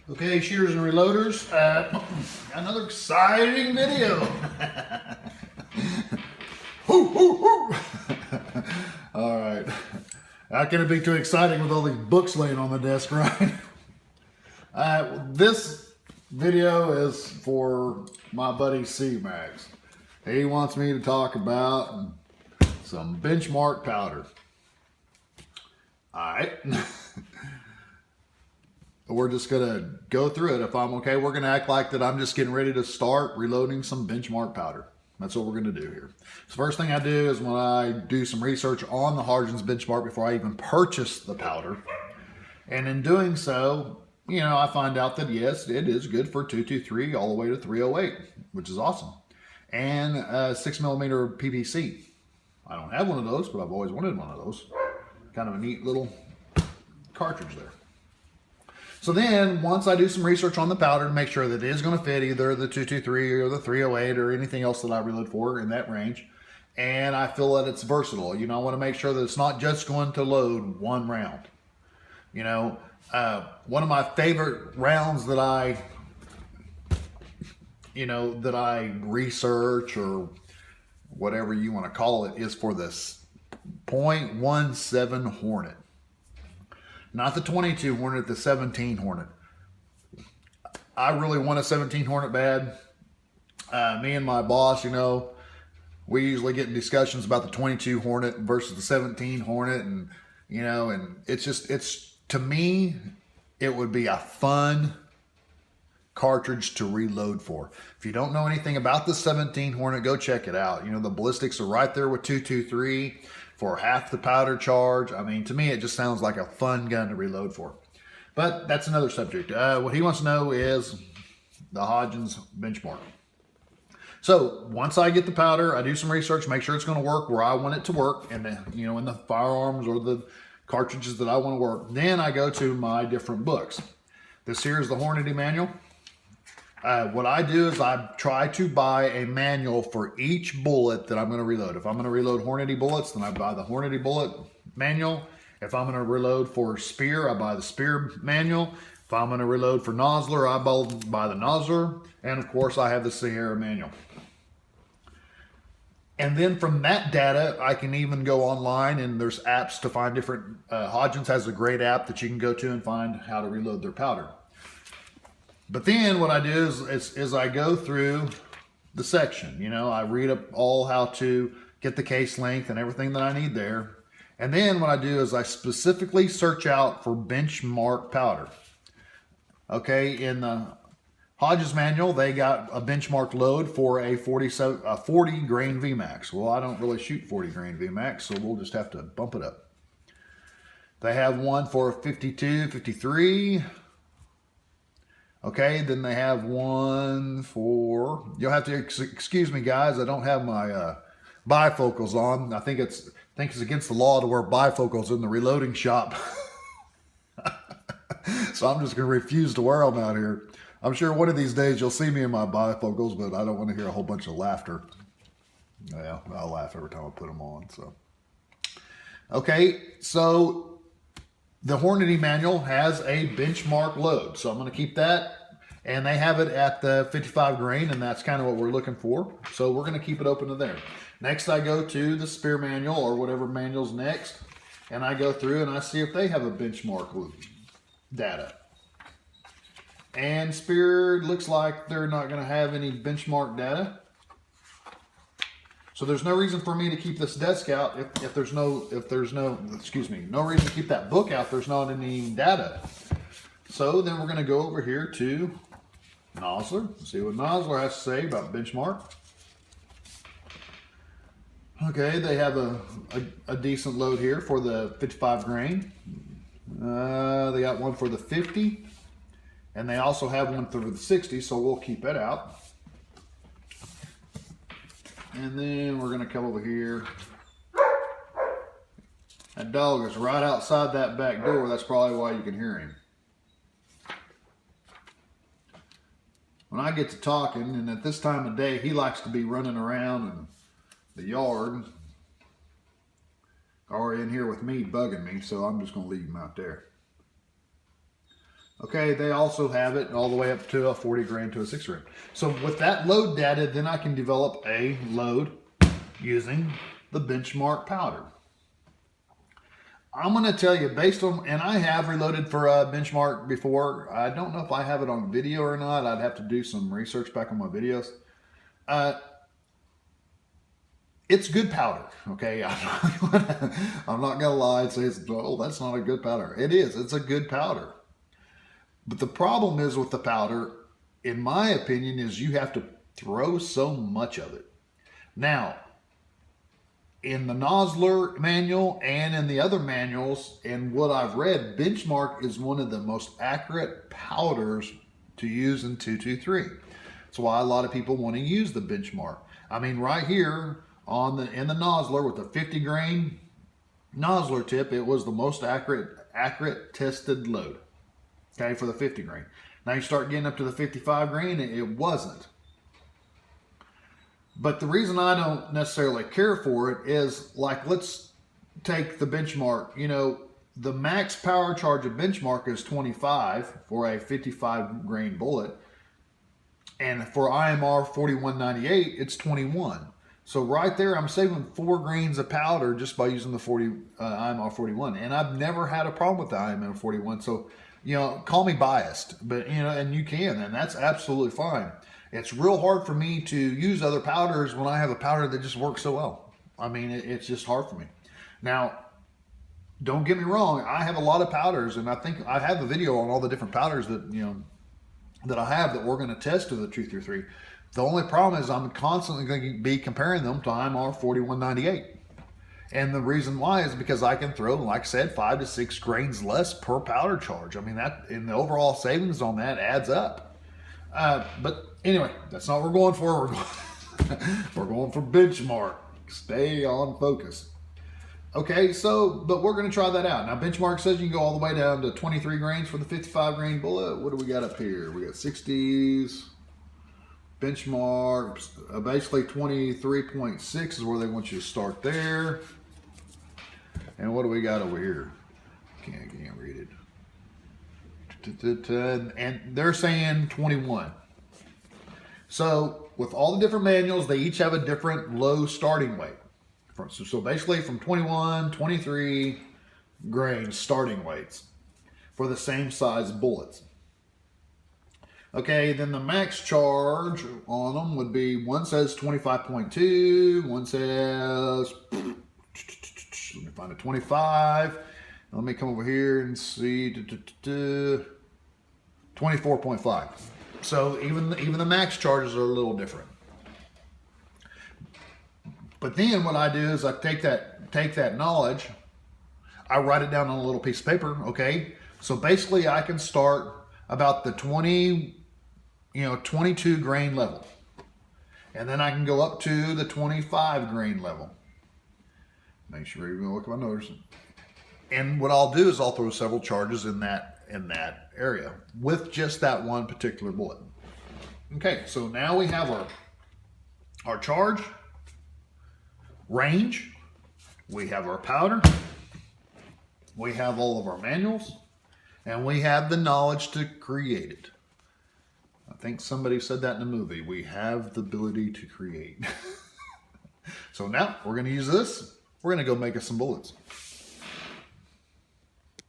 Okay, shooters and reloaders, another exciting video. Woo, woo, woo. All right. How can it be too exciting with all these books laying on the desk, right? This video is for my buddy C-Max. He wants me to talk about some benchmark powder. All right. We're just gonna go through it. If I'm okay, we're gonna act like that I'm just getting ready to start reloading some benchmark powder. That's what we're gonna do here. So first thing I do is when I do some research on the Hodgdon's benchmark before I even purchase the powder. And in doing so, you know, I find out that yes, it is good for 223 all the way to 308, which is awesome. And 6mm PVC. I don't have one of those, but I've always wanted one of those. Kind of a neat little cartridge there. So then, once I do some research on the powder to make sure that it is going to fit either the 223 or the 308 or anything else that I reload for in that range, and I feel that it's versatile. You know, I want to make sure that it's not just going to load one round. You know, one of my favorite rounds that I research or whatever you want to call it is for this .17 Hornet. Not the 22 Hornet, the 17 Hornet. I really want a 17 Hornet bad. Me and my boss, you know, we usually get in discussions about the 22 Hornet versus the 17 Hornet. And, you know, and it's to me, it would be a fun cartridge to reload for. If you don't know anything about the 17 Hornet, go check it out. You know, the ballistics are right there with 223. For half the powder charge. I mean, to me, it just sounds like a fun gun to reload for. But that's another subject. What he wants to know is the Hodgdon's benchmark. So once I get the powder, I do some research, make sure it's going to work where I want it to work, and you know, in the firearms or the cartridges that I want to work. Then I go to my different books. This here is the Hornady manual. What I do is I try to buy a manual for each bullet that I'm going to reload. If I'm going to reload Hornady bullets, then I buy the Hornady bullet manual. If I'm going to reload for Spear, I buy the Spear manual. If I'm going to reload for Nosler, I buy the Nosler. And of course, I have the Sierra manual. And then from that data, I can even go online and there's apps to find different. Hodgdon's has a great app that you can go to and find how to reload their powder. But then what I do is I go through the section. You know, I read up all how to get the case length and everything that I need there. And then what I do is I specifically search out for benchmark powder. Okay, in the Hodges manual, they got a benchmark load for a 40 grain VMAX. Well, I don't really shoot 40 grain VMAX, so we'll just have to bump it up. They have one for 52, 53. Okay, then they have one for, you'll have to excuse me guys, I don't have my bifocals on. I think it's against the law to wear bifocals in the reloading shop. So I'm just going to refuse to wear them out here. I'm sure one of these days you'll see me in my bifocals, but I don't want to hear a whole bunch of laughter. Yeah, I'll laugh every time I put them on. So, okay, so the Hornady manual has a benchmark load, so I'm going to keep that. And they have it at the 55 grain, and that's kind of what we're looking for. So we're going to keep it open to there. Next, I go to the Spear manual or whatever manual's next, and I go through and I see if they have a benchmark data. And Spear looks like they're not going to have any benchmark data. So there's no reason for me to keep this desk out if there's no reason to keep that book out. There's not any data. So then we're going to go over here to Nosler, see what Nosler has to say about benchmark. Okay, they have a decent load here for the 55 grain. They got one for the 50, and they also have one for the 60, so we'll keep that out. And then we're going to come over here. That dog is right outside that back door. That's probably why you can hear him. When I get to talking, and at this time of day, he likes to be running around in the yard or in here with me bugging me, so I'm just going to leave him out there. Okay, they also have it all the way up to a 40 grain to a 6 grain. So with that load data, then I can develop a load using the benchmark powder. I'm going to tell you based on, and I have reloaded for a benchmark before. I don't know if I have it on video or not. I'd have to do some research back on my videos. It's good powder, okay? I'm not going to lie and say, oh, that's not a good powder. It is. It's a good powder. But the problem is with the powder, in my opinion, is you have to throw so much of it. Now, in the Nosler manual and in the other manuals and what I've read, Benchmark is one of the most accurate powders to use in 223. That's why a lot of people want to use the Benchmark. I mean, right here in the Nosler with the 50 grain Nosler tip, it was the most accurate tested load. Okay, for the 50 grain. Now you start getting up to the 55 grain, it wasn't. But the reason I don't necessarily care for it is, like, let's take the benchmark. You know, the max power charge of benchmark is 25 for a 55 grain bullet. And for IMR 4198, it's 21. So right there, I'm saving 4 grains of powder just by using the IMR 41. And I've never had a problem with the IMR 41. So, you know, call me biased, but, you know, and you can, and that's absolutely fine. It's real hard for me to use other powders when I have a powder that just works so well. I mean, it's just hard for me. Now, don't get me wrong. I have a lot of powders, and I think I have a video on all the different powders that, you know, that I have that we're going to test to the 233. The only problem is I'm constantly going to be comparing them to IMR 4198. And the reason why is because I can throw, like I said, 5 to 6 grains less per powder charge. I mean, that in the overall savings on that adds up. But anyway, that's not what we're going for. We're going for benchmark. Stay on focus. Okay, so, but we're going to try that out. Now, benchmark says you can go all the way down to 23 grains for the 55 grain bullet. What do we got up here? We got 60s. Benchmark, basically 23.6 is where they want you to start there. And what do we got over here? Can't read it. And they're saying 21. So with all the different manuals, they each have a different low starting weight. So basically from 21, 23 grains starting weights for the same size bullets. Okay, then the max charge on them would be, one says 25.2, one says, let me find a 25. Let me come over here and see, 24.5. So even the max charges are a little different. But then what I do is I take that knowledge, I write it down on a little piece of paper, okay? So basically I can start about the 22 grain level. And then I can go up to the 25 grain level. Make sure you're gonna look at my notes. And what I'll do is I'll throw several charges in that area with just that one particular bullet. Okay, so now we have our charge, range, we have our powder, we have all of our manuals, and we have the knowledge to create it. I think somebody said that in a movie. We have the ability to create. So now we're going to use this. We're going to go make us some bullets.